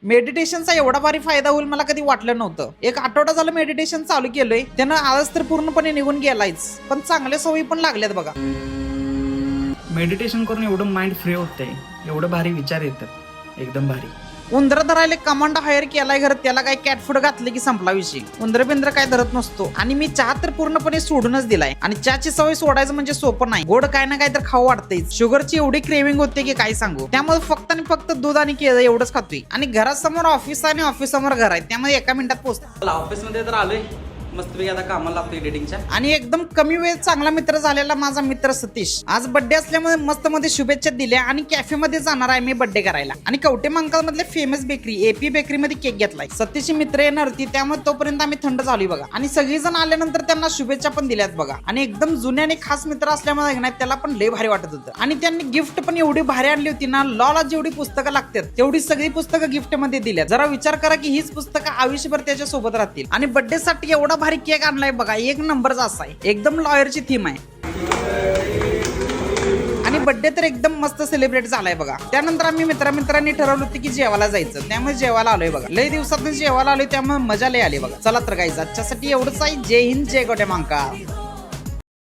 मेडिटेशनचा एवढा भारी फायदा होईल मला कधी वाटलं नव्हतं. एक आठवडा झालं मेडिटेशन चालू केलंय, त्यानं आळस तर पूर्णपणे निघून गेलायच, पण चांगल्या सवयी पण लागल्यात बघा. मेडिटेशन करून एवढं माइंड फ्री होतंय, एवढं भारी विचार येतात, एकदम भारी. उंदर धरायला कमांड हायर केलाय घर, त्याला काय कॅट फूड घातलं की संपला विषय. उंदर बिंद्र काय धरत नसतो. आणि मी चहा तर पूर्णपणे सोडूनच दिलाय. आणि चहाची सवय सोडायचं म्हणजे सोपं नाही. गोड काय ना काय तर खाऊ वाटतंय. शुगरची एवढी क्रेविंग होते की काय सांगू. त्यामुळे फक्त आणि फक्त दूध आणि केळं एवढंच खातोय. आणि घरासमोर ऑफिस आणि ऑफिस समोर घर आहे, त्यामुळे एका मिनिटात पोहोचतो. ऑफिस मध्ये तर आलोय, मस्तपैकी आता कामाला लागतो एडिटिंगच्या. आणि एकदम कमी वेळेत चांगला मित्र झालेला माझा मित्र सतीश आज बर्थडे असल्यामुळे मस्त मध्ये शुभेच्छा दिल्या. आणि कॅफे मध्ये जाणार आहे मी बर्थडे करायला. आणि कवटे मंकाळ मधल्या फेमस बेकरी एपी बेकरी मध्ये केक घेतलाय. सतीशची मित्र येणार होती, त्यामुळे तोपर्यंत आम्ही थंड झालोय बघा. आणि सगळेजण आल्यानंतर त्यांना शुभेच्छा पण दिल्यात बघा. आणि एकदम जुने आणि खास मित्र असल्यामुळे नाही त्याला पण लय भारी वाटत होतं. आणि त्यांनी गिफ्ट पण एवढी भारी आणली होती ना, लॉला जेवढी पुस्तकं लागतात तेवढी सगळी पुस्तकं गिफ्ट मध्ये दिल्यात. जरा विचार करा की हीच पुस्तकं आयुष्यभर त्याच्या सोबत राहतील. आणि बर्थडे साठी एवढा भारी केक आणलाय बघा, एक नंबरचा असा आहे. एकदम लॉयरची थीम आहे. आणि बर्थडे तर एकदम मस्त सेलिब्रेट झालाय बघा. त्यानंतर आम्ही मित्रांनी ठरवलं होतं की जेवायला जायचं, त्यामुळे जेवायला आलोय बघा. लय दिवसातून जेवायला आलोय, त्यामुळे मजा लय आली बघा. चला तर गाईज आजच्यासाठी एवढंच आहे. जय हिंद, जय गोट्या मांका.